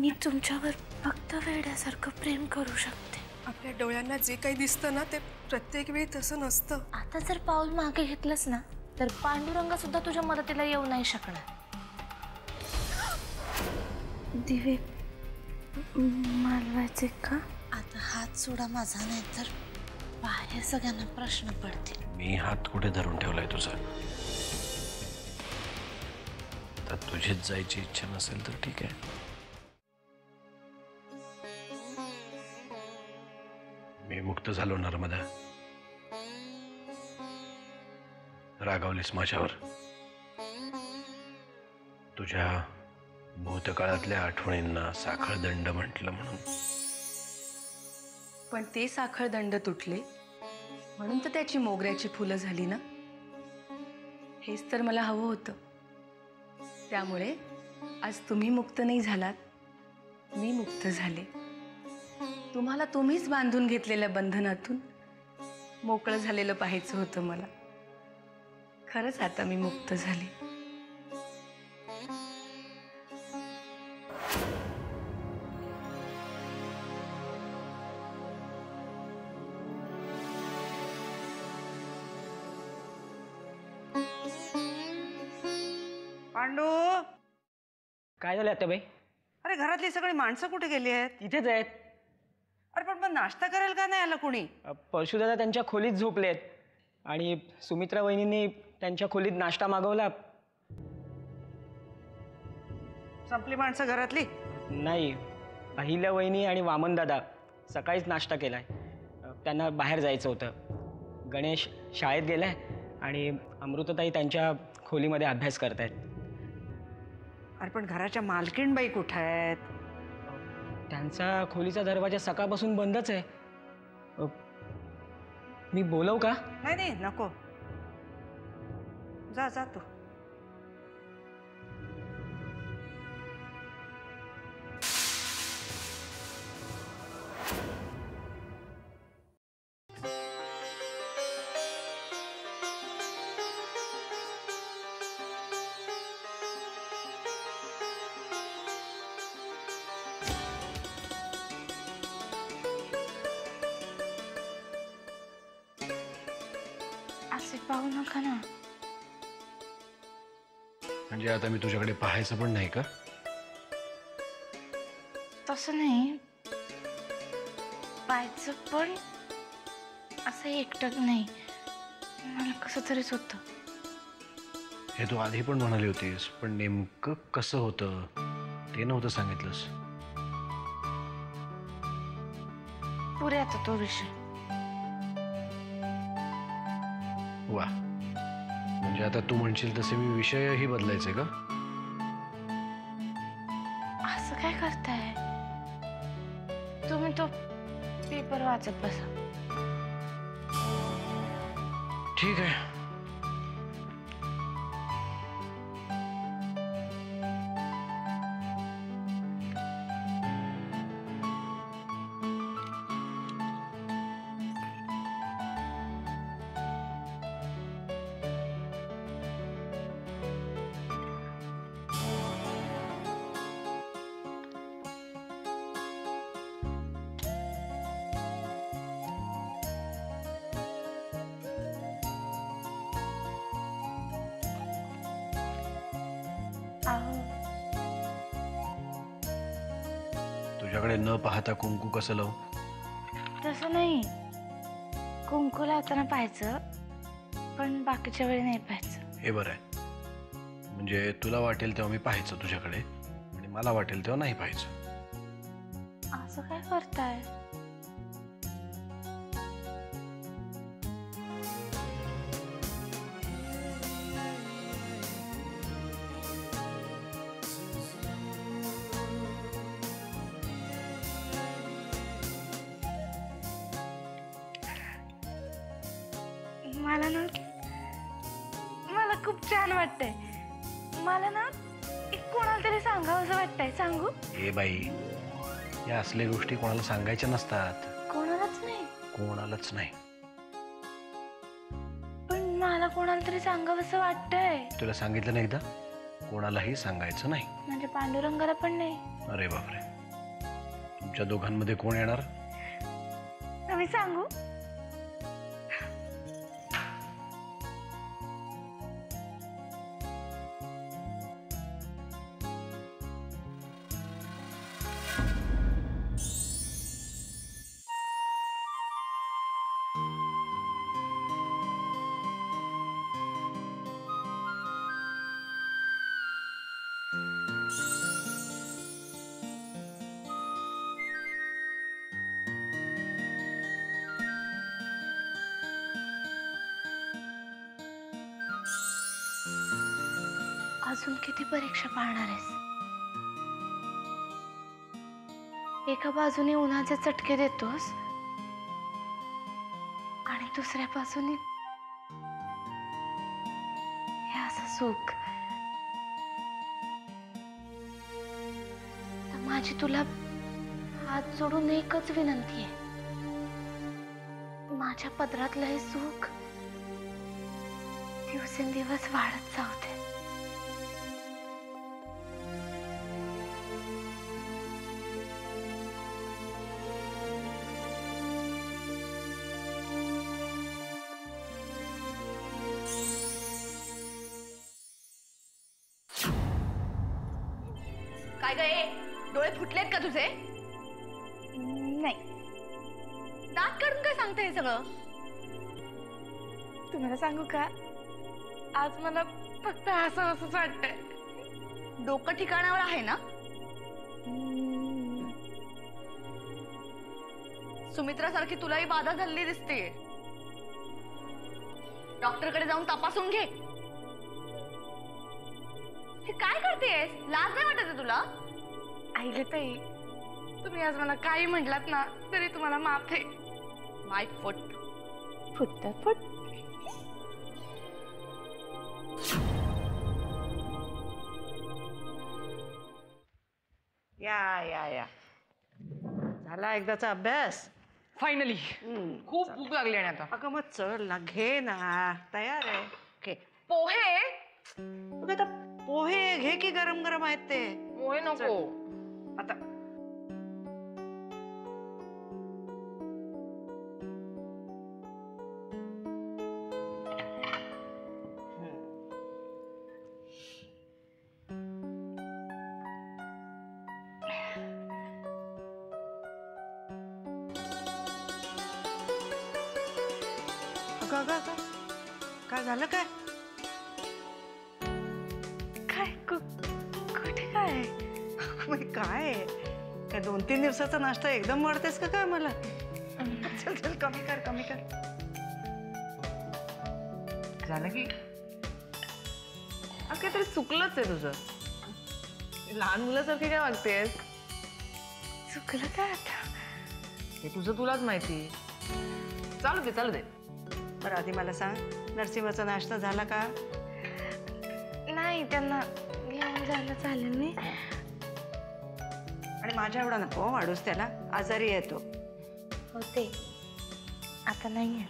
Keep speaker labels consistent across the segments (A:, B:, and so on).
A: मी तुमच्यावर फक्त वेड्यासारखं प्रेम करू शकते।
B: आपल्या डोळ्यांना जे काही दिसतं ना ते प्रत्येक वेळी तसं नसतं।
A: आता जर पाऊल मागे घेतलंस ना तर पांडुरंग सुद्धा तुझ्या मदतीला येऊ नाही शकणार। दिवे मालवायचे का? आता हात सोडा माझा, नाही तर बाहेर सगळ्यांना प्रश्न पडतील।
C: मी हात कुठे धरून ठेवलाय तुझा? तर तुझीच जायची इच्छा नसेल तर ठीक आहे। मी मुक्त झालो नर्मदा। रागावलीस माझ्यावर। तुझ्या भूतकाळातल्या आठवणींना साखळदंड म्हटलं म्हणून।
D: पण ते साखळदंड तुटले म्हणून तर त्याची मोगऱ्याची फुलं झाली ना। हेच तर मला हवं होतं। त्यामुळे आज तुम्ही मुक्त नाही झालात, मी मुक्त झाले। तुम्हाला तुम्हीच बांधून घेतलेल्या बंधनातून मोकळं झालेलं पाहायचं होतं मला। खरंच आता मी मुक्त झाले।
E: पांडू,
F: काय झालं आत्याबाई?
E: अरे घरातली सगळी माणसं कुठे गेली आहेत?
F: इथेच आहेत।
E: अरे पण मग नाश्ता करायला का नाही आला कोणी?
F: परशुदादा त्यांच्या खोलीत झोपलेत आणि सुमित्रा वहिनींनी त्यांच्या खोलीत नाश्ता मागवला।
E: संपली माणसं घरातली?
F: नाही, अहिल्या वहिनी आणि वामनदादा सकाळीच नाश्ता केलाय। त्यांना बाहेर जायचं होतं। गणेश शाळेत गेलाय आणि अमृतताई त्यांच्या खोलीमध्ये अभ्यास करतायत।
E: अरे पण घराच्या मालकीणबाई कुठे आहेत?
F: त्यांचा खोलीचा दरवाजा सकाळपासून बंदच आहे। मी बोलवू का?
E: नाही नाही नको, जा जा तू।
A: असे पाहू नका ना।
C: म्हणजे आता मी तुझ्याकडे पाहायचं पण नाही का?
A: तसं नाही, पाहायचं पण असं एकटक नाही। मला कसं तरीच होतं।
C: हे तू आधी पण म्हणाली होतीस, पण नेमकं कसं होतं ते नव्हतं सांगितलंस।
A: पुरे आता तो विषय।
C: वा, म्हणजे आता तू म्हणशील तसे मी विषयही बदलायचे का?
A: असं काय करताय तुम्ही? तो पेपर वाचत बसा।
C: ठीक आहे। तुझ्याकडे न पाहता कुंकू कसं लावू?
A: तसं नाही, कुंकू लावताना पाहायचं पण बाकीच्या वेळी नाही पाहायचं।
C: हे बरं आहे, म्हणजे तुला वाटेल तेव्हा मी पाहायचं तुझ्याकडे आणि मला वाटेल तेव्हा नाही पाहायचं।
A: असं काय करताय? मला ना, मला खूप छान वाटतंय। मला ना कोणाला तरी सांगावंसं वाटतंय। सांगू?
C: ए बाई, या असल्या गोष्टी कोणाला सांगायच्या नसतात।
A: कोणालाच नाही?
C: कोणालाच नाही।
A: पण मला कोणाला तरी सांगावंसं वाटतंय।
C: तुला सांगितलं नाही एकदा, कोणालाही सांगायचं नाही।
A: म्हणजे पांडुरंगाला पण नाही?
C: अरे बापरे। तुमच्या दोघांमध्ये कोण येणार?
D: आम्ही सांगू.
A: अजून किती परीक्षा पाळणार आहेस? एका बाजूने उन्हाचे चटके देतोस आणि दुसऱ्या बाजूने हे असं सुख. तर माझी तुला हात जोडून एकच विनंती आहे, माझ्या पदरातलं हे सुख दिवसेंदिवस वाढत जाऊ दे.
D: काय गे, डोळे फुटलेत का तुझे?
A: नाही,
D: दात काढून काय सांगते हे सगळं?
A: तुम्हाला सांगू का, आज मला फक्त असंच वाटतंय.
D: डोकं ठिकाणावर आहे ना? सुमित्रा सारखी तुलाही बाधा झालेली दिसते. डॉक्टरकडे जाऊन तपासून घे. हे काय करतेस? लाज नाही वाटत आहे तुला?
A: आईले ताई, तुम्ही आज मला काही म्हटलात ना तरी तुम्हाला माफ आहे.
D: माय फुट.
A: Foot foot.
E: या या या झाला एकदाचा अभ्यास.
G: फायनली खूप भूक लागली आणि आता
E: अगं मग चल ना, घे ना, तयार आहे. घे
G: पोहे.
E: मग आता पोहे घे की गरम गरम आहेत ते.
G: पोहे नको
E: आता काय झालं? काय
A: काय कुठे काय?
E: काय काय 2-3 दिवसाचा नाश्ता एकदम वाढतेस का काय मला? चल चल, कमी कर कमी कर.
G: झालं की आज काहीतरी चुकलंच आहे तुझं. लहान मुलासारखी काय वागतेस?
A: चुकलं काय आता?
G: हे तुझं तुलाच माहिती. चालू दे.
E: बरं आधी मला सांग, नरसिंहाचा नाश्ता झाला का?
A: नाही, त्यांना घेऊन जायला चालेल मी.
E: आणि माझ्या एवढा नको वाढूस, त्याला आजारी येतो.
A: होते आता नाही आहे.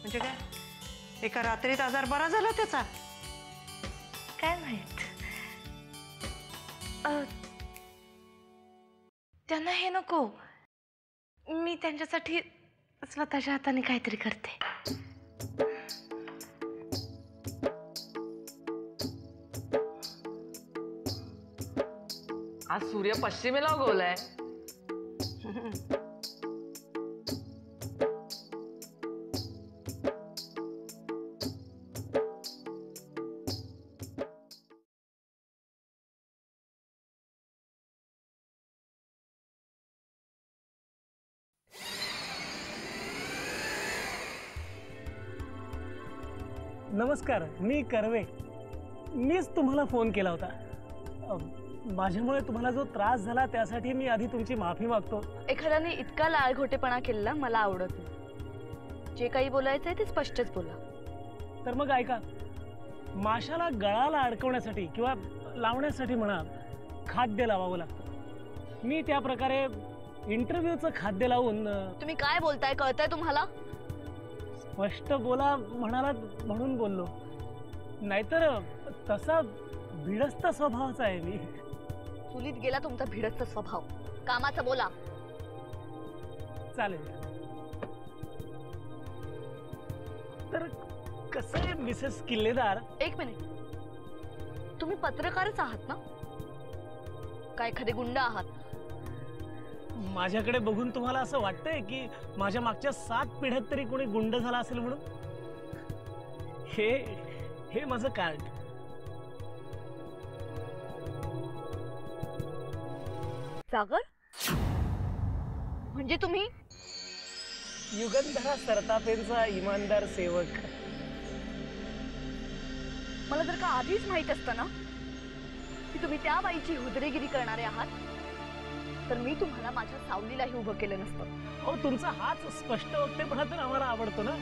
E: म्हणजे काय, एका रात्रीत आजार बरा झाला त्याचा?
A: काय माहित. त्यांना हे नको, मी त्यांच्यासाठी स्वतःच्या हाताने काहीतरी करते.
G: आज सूर्य पश्चिमेला उगवलाय.
H: नमस्कार, मी कर्वे. मीच तुम्हाला फोन केला होता. माझ्यामुळे तुम्हाला जो त्रास झाला त्यासाठी मी आधी तुमची माफी मागतो.
D: एखाद्याने इतका लाळघोटेपणा केलेला मला आवडत नाही. जे काही बोलायचंय ते स्पष्टच बोला.
H: तर मग ऐका, माशाला गळाला अडकवण्यासाठी किंवा लावण्यासाठी म्हणा खाद्य लावावं लागतं. मी त्या प्रकारे इंटरव्ह्यूचं खाद्य लावून.
D: तुम्ही काय बोलताय कळतंय तुम्हाला?
H: स्पष्ट बोला म्हणालात म्हणून बोललो, नाहीतर तसा भिडस्त स्वभावाचा आहे मी.
I: चुलीत गेला तुमचा भिडस्त स्वभाव. कामाचं बोला.
H: चालेल. तर कसं आहे मिसेस किल्लेदार,
I: एक मिनिट, तुम्ही पत्रकारच आहात ना? काय एखादे गुंड आहात?
H: माझ्याकडे बघून तुम्हाला असं वाटतंय की माझ्या मागच्या 7 पिढ्यात तरी कोणी गुंड झाला असेल म्हणून? हे माझं कार्ड.
I: सागर, म्हणजे तुम्ही
H: युगंधरा सरतापेंचा इमानदार सेवक.
I: मला जर का आधीच माहित असतं ना की तुम्ही त्या बाईची हुदरेगिरी करणारे आहात, तर मी तुम्हाला माझ्या सावलीलाही उभं केलं नसतं.
H: अहो, तुमचा हाच स्पष्ट वक्तेपणा तर आम्हाला आवडतो ना.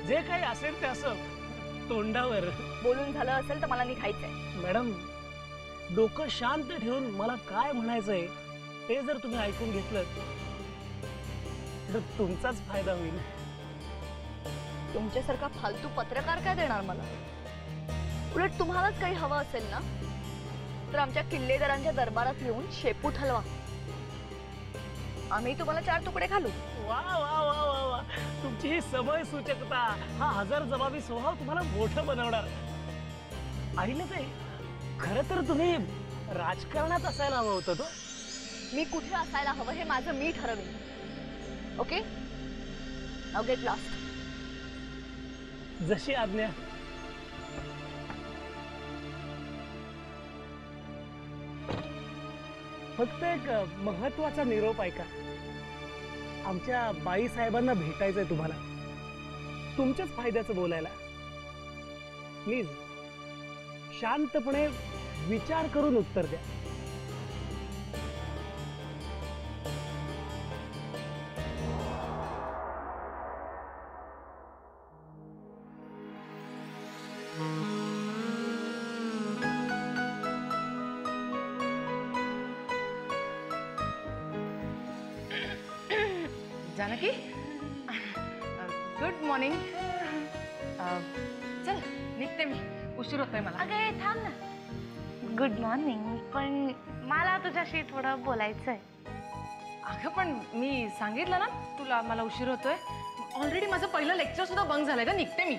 H: जे काही असेल ते असं तोंडावर.
I: बोलून झालं असेल तर मला निघायचंय.
H: मॅडम, डोकं शांत ठेवून मला काय म्हणायचंय ते जर तुम्ही ऐकून घेतलं तर तुमचाच फायदा होईल.
I: तुमच्यासारखा फालतू पत्रकार काय देणार मला? उलट तुम्हालाच काही हवं असेल ना तर आमच्या किल्लेदारांच्या दरबारात येऊन शेपूट हलवा. आम्ही तुम्हाला 4 तुकडे घालू.
H: वा वा वा वा वा, तुमची ही समय सूचकता, हा हजर जबाबी स्वभाव तुम्हाला मोठं बनवणार. आईला ते खरं तर तुम्ही राजकारणात असायला हवं होतं. तो
I: मी कुठे असायला हवं हे माझं मी ठरवेन. Okay, now get lost.
H: जशी आज्ञा. फक्त एक महत्वाचा निरोप ऐका. आमच्या बाई साहेबांना भेटायचंय तुम्हाला, तुमच्याच फायद्याचं बोलायला. प्लीज शांतपणे विचार करून उत्तर द्या.
D: Janaki, good morning. चल निघते मी, उशीर होतोय मला.
A: अगं थांब ना. गुड मॉर्निंग, पण मला तुझ्याशी थोडं बोलायचंय.
D: अगं पण मी सांगितलं ना तुला मला उशीर होतोय. ऑलरेडी माझं पहिलं लेक्चर सुद्धा बंद झालंय ग. निघते मी.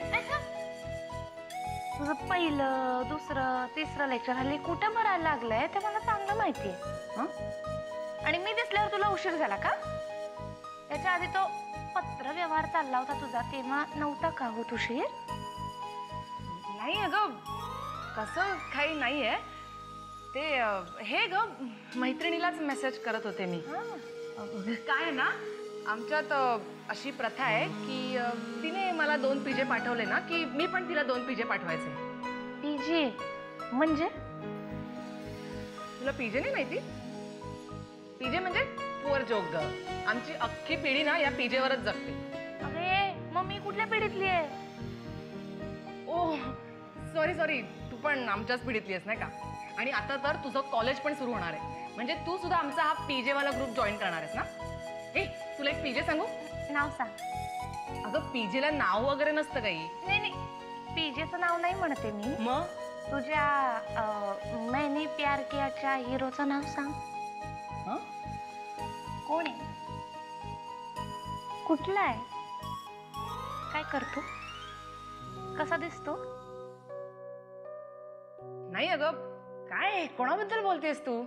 A: तुझं पहिलं, दुसरं, तिसरं लेक्चर हल्ली कुठं भरायला लागलंय ते मला चांगलं माहितीये. आणि मी दिसल्यावर तुला उशीर झाला का? त्याच्या आधी तो पत्र व्यवहार चालला होता तुझा, तेव्हा नव्हता का होत उशीर?
D: नाही अगं, तसं काही नाहीये. ते हे ग, मैत्रिणीलाच मेसेज करत होते मी. काय ना, आमच्यात अशी प्रथा आहे की तिने मला 2 पिजे पाठवले ना की मी पण तिला 2 पिजे पाठवायचे.
A: पीजे म्हणजे?
D: तुला पीजे नाही माहिती? पीजे म्हणजे पुअर जोक ग. आमची अख्खी पिढी ना या पीजेवरच जगते.
A: अरे मग मी कुठल्या पिढीतली आहे?
D: ओ सॉरी सॉरी, तू पण आमच्याच पिढीतली आहेस नाही का? आणि आता तर तुझं कॉलेज पण सुरू होणार आहे, म्हणजे तू सुद्धा आमचा हा पीजे वाला ग्रुप जॉईन करणार आहेस ना? ए तुला एक पीजे सांगू?
A: नाव सांग.
D: अगं पीजेला नाव वगैरे नसतं काही.
A: नाही नाही, पीजेचं नाव नाही म्हणते मी.
D: मग
A: तुझ्या मैंने प्यार कियाच्या हिरोचं नाव सांग. कोण आहे? कुठला आहे? काय करतो? कसा दिसतो?
D: नाही अगं, काय कोणाबद्दल बोलतेस तू?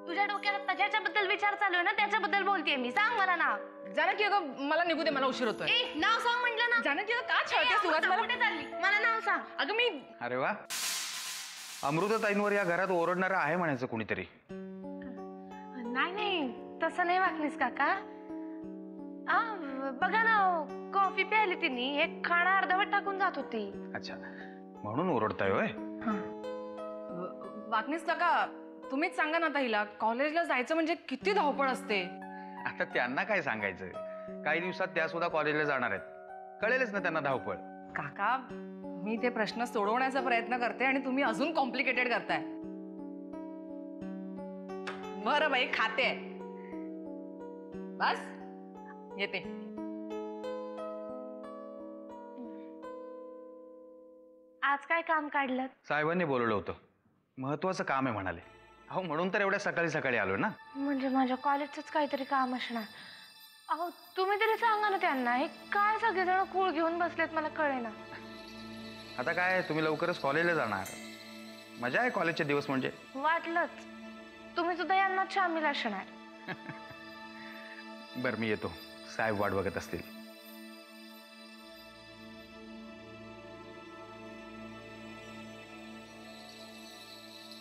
A: तुझ्या डोक्यात आता ज्याच्याबद्दल विचार चालू आहे ना त्याच्याबद्दल बोलतेय मी. सांग मला नाव.
D: जानकी अगं मला निघू दे, मला उशीर होतोय.
A: नाव सांग म्हटलं ना.
D: जानकी अगं का छळतेस तू?
A: कुठे चालली? मला नाव सांग.
D: अगं मी.
J: अरे वा, अमृताताईंवर या घरात ओरडणारं आहे म्हणायचं कुणीतरी.
A: नाही नाही, तसं नाही वागलीस काका. बघा ना, कॉफी प्यायली तिने, एक खाणं अर्धवट टाकून जात होती.
J: अच्छा, म्हणून ओरडताय होय?
D: वागणीस काका, तुम्हीच सांगा ना ताईला, कॉलेजला जायचं म्हणजे किती धावपळ असते.
J: आता त्यांना काय सांगायचं? काही दिवसात त्या सुद्धा कॉलेजला जाणार आहेत, कळेलच ना त्यांना धावपळ.
D: काका, मी ते प्रश्न सोडवण्याचा प्रयत्न करते आणि तुम्ही अजून कॉम्प्लिकेटेड करताय. बरं बाई, खाते. बस येते.
A: आज काय काम काढलं?
J: साहेबांनी बोलवलं होतं, महत्वाचं काम आहे म्हणाले. अहो म्हणून तर एवढ्या सकाळी सकाळी आलो ना.
A: म्हणजे माझ्या कॉलेजचंच काहीतरी काम असणार. अहो तुम्ही तरी सांगा ना त्यांना, हे काय सगळेजण कूळ घेऊन बसलेत मला कळेना.
J: आता काय तुम्ही लवकरच कॉलेजला जाणार, मजा आहे कॉलेजचे दिवस म्हणजे.
A: वाटलंच तुम्ही सुद्धा यांना शामिल असणार.
J: बरं मी येतो, साहेब वाट बघत असतील.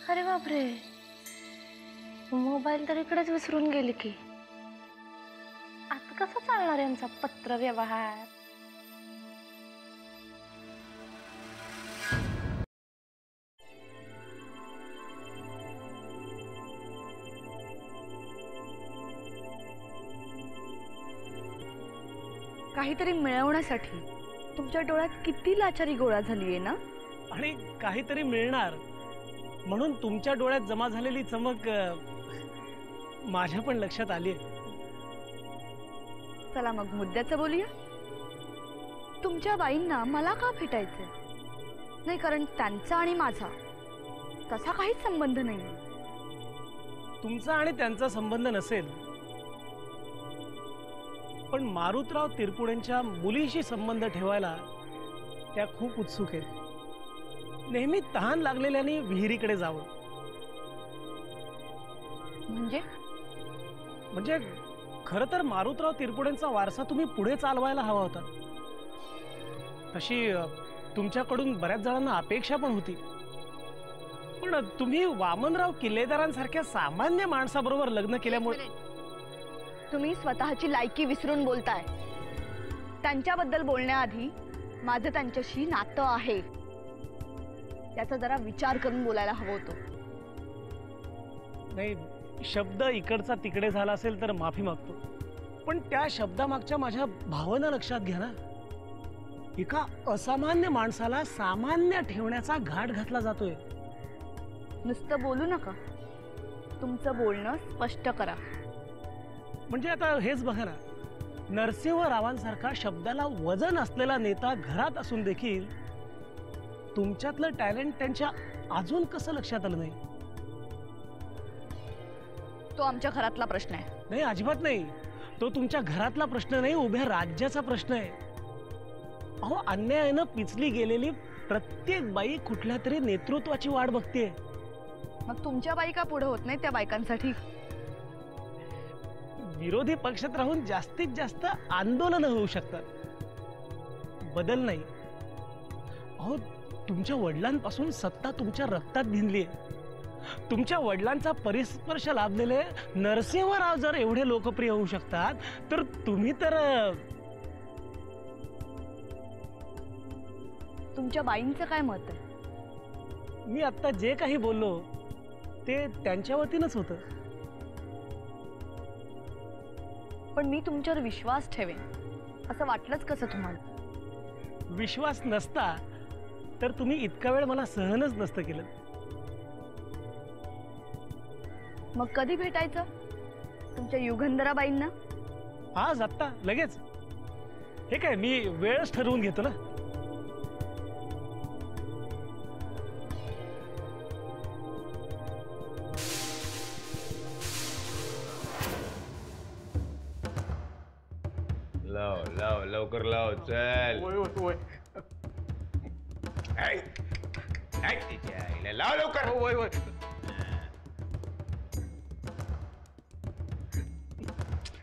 A: अरे बापरे, मोबाईल तर इकडेच विसरून गेली की. आता कसं चालणार यांचा पत्र व्यवहार?
I: काहीतरी मिळवण्यासाठी तुमच्या डोळ्यात किती लाचारी गोळा झालीये ना.
H: आणि काहीतरी मिळणार म्हणून तुमच्या डोळ्यात जमा झालेली चमक माझ्या पण लक्षात आली.
I: चला मग मुद्द्याचं बोलूया. तुमच्या बाईंना मला का भेटायचंय? नाही, कारण त्यांचा आणि माझा तसा काहीच संबंध नाही.
H: तुमचा आणि त्यांचा संबंध नसेल, पण मारुतराव तिरपुडेंच्या मुलीशी संबंध ठेवायला त्या खूप उत्सुक आहेत. नेहमी तहान लागलेल्याने विहिरीकडे जावं. म्हणजे खरं तर मारुतराव तिरपुडेंचा वारसा तुम्ही पुढे चालवायला हवा होता. तशी तुमच्याकडून बऱ्याच जणांना अपेक्षा पण होती. पण तुम्ही वामनराव किल्लेदारांसारख्या सामान्य माणसाबरोबर लग्न केल्यामुळे.
I: तुम्ही स्वतःची लायकी विसरून बोलताय. त्यांच्याबद्दल बोलण्याआधी माझं त्यांच्याशी नातं आहे याचा जरा विचार करून बोलायला हवं होतं.
H: नाही, शब्द इकडचा तिकडे झाला असेल तर माफी मागतो, पण त्या शब्दामागच्या माझ्या भावना लक्षात घ्या ना. एका असामान्य माणसाला सामान्य ठेवण्याचा घाट घातला जातोय.
I: नुसतं बोलू नका, तुमचं बोलणं स्पष्ट करा.
H: म्हणजे आता हेच बघा ना, नरसिंहरावांसारखा शब्दाला वजन असलेला नेता घरात असून देखील तुमच्यातलं टॅलेंट त्यांच्या अजून कसं लक्षात आलं नाही?
I: तो आमच्या घरातला प्रश्न आहे.
H: नाही, अजिबात नाही. तो तुमच्या घरातला प्रश्न नाही, उभ्या राज्याचा प्रश्न आहे. अहो, अन्यायानं पिचली गेलेली प्रत्येक बाई कुठल्या तरी नेतृत्वाची वाट बघते.
I: मग तुमच्या बाई का पुढे होत नाही त्या बायकांसाठी?
H: विरोधी पक्षात राहून जास्तीत जास्त आंदोलन होऊ शकतात, बदल नाही. अहो, तुमच्या वडिलांपासून सत्ता तुमच्या रक्तात भिनली आहे. तुमच्या वडिलांचा परिस्पर्श लाभलेले नरसिंहराव जर एवढे लोकप्रिय होऊ शकतात, तर तुम्ही तर.
I: तुमच्या बाईंचं काय मत आहे?
H: मी आता जे काही बोललो ते त्यांच्या वतीनच होतं.
I: पण मी तुमच्यावर विश्वास ठेवेन असं वाटलंच कसं तुम्हाला?
H: विश्वास नसता तर तुम्ही इतका वेळ मला सहनच नसतं केलं.
I: मग कधी भेटायचं तुमच्या युगंधराबाईंना?
H: आज, आत्ता, लगेच? हे काय, मी वेळच ठरवून घेतो ना.
K: लाव लाव, लवकर लाव, चल. लाव लवकर.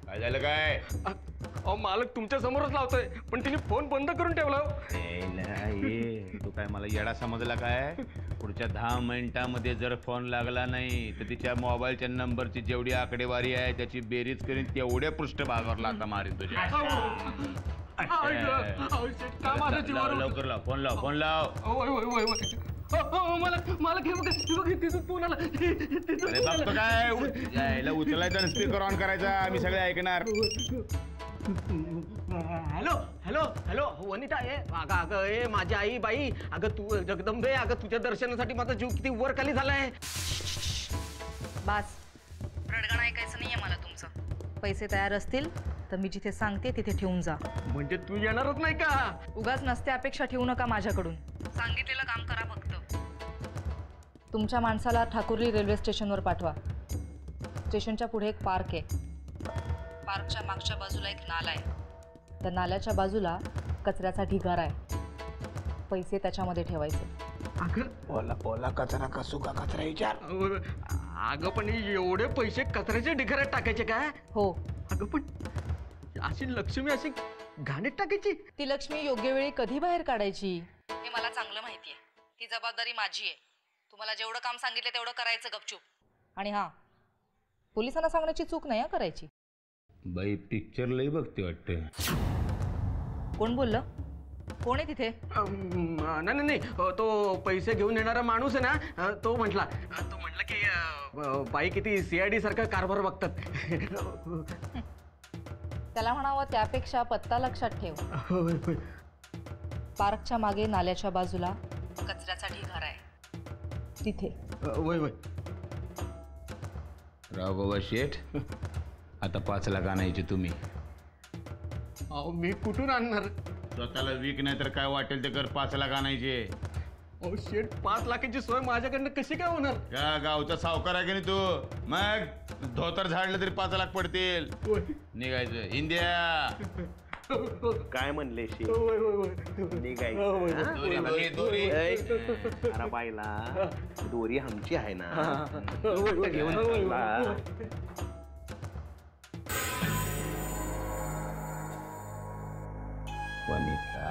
K: काय झालं काय?
F: अहो मालक तुमच्या समोरच लावतोय, पण तिने फोन बंद करून ठेवला.
K: तू काय मला येडा समजला काय? पुढच्या 10 मिनिटांमध्ये जर फोन लागला नाही तर तिच्या मोबाईलच्या नंबरची जेवढी आकडेवारी आहे त्याची बेरीज करून तेवढ्या पृष्ठभागावर लाथा मारेन तुझ्या. लवकर लाव, फोन लाव, फोन लाव. अरे बघतो काय, यायला उचलायचा, स्पीकर ऑन करायचा, मी सगळे ऐकणार.
F: हॅलो हॅलो हॅलो, वनिता आहे. अगं अगं, ए माझी आई बाई, अगं तू जगदंबे, अगं तुझ्या दर्शनासाठी माझा जीव किती वर खाली झालाय.
L: बास, रडगाणं ऐकायचं नाहीये मला तुमचं. पैसे तयार असतील तर मी जिथे सांगते तिथे ठेवून जा.
F: म्हणजे तू येणारच नाही का?
L: उगाच नसते अपेक्षा ठेवू नका माझ्याकडून. सांगितलेलं काम करा फक्त. तुमच्या माणसाला ठाकुर्ली रेल्वे स्टेशनवर पाठवा. स्टेशनच्या पुढे एक पार्क आहे. पार्कच्या मागच्या बाजूला एक नाला आहे. त्या नाल्याच्या बाजूला कचऱ्याचा ढिगारा आहे. पैसे त्याच्यामध्ये ठेवायचे.
H: बोला बोला कचरा का सुका कचरा विचार. अगं पण एवढे पैसे कचऱ्याच्या ढिगाऱ्यात टाकायचे काय?
L: हो.
H: अगं पण अशी लक्ष्मी अशी घाणीत टाकायची?
L: ती लक्ष्मी योग्य वेळी कधी बाहेर काढायची हे मला चांगलं माहिती आहे. ती जबाबदारी माझी आहे. तुम्हाला जेवढं काम सांगितलं तेवढं करायचं गपचूप. आणि हां, पोलिसांना सांगण्याची चूक नाही करायची.
K: बाई पिक्चर लई बघते वाटतं.
L: कोण बोललं? कोण आहे तिथे?
H: नाही नाही, तो पैसे घेऊन येणारा माणूस आहे ना, तो म्हटला की बाई किती CID सारखा कारभार बघतात.
L: त्याला म्हणावं त्यापेक्षा पत्ता लक्षात ठेव. पार्कच्या मागे नाल्याच्या बाजूला कचऱ्याचा ढिगारा आहे. तिथे.
H: वय वय.
K: राव बाबा शेठ, आता 5 लाख आणायचे तुम्ही.
H: अहो मी कुठून आणणार?
K: स्वतःला वीक नाही तर काय वाटेल ते कर. 5 लाख आणायचे.
H: अहो शेठ, 5 लाखाची सोय माझ्याकडनं कशी काय होणार?
K: का गावचा सावकार आहे की नाही तू? मग धोतर झाडलं तरी 5 लाख पडतील. निघायचं. इंडिया
M: काय म्हणले अरे बाईला दोरी आमची आहे ना, घेऊन चला.
K: वनिता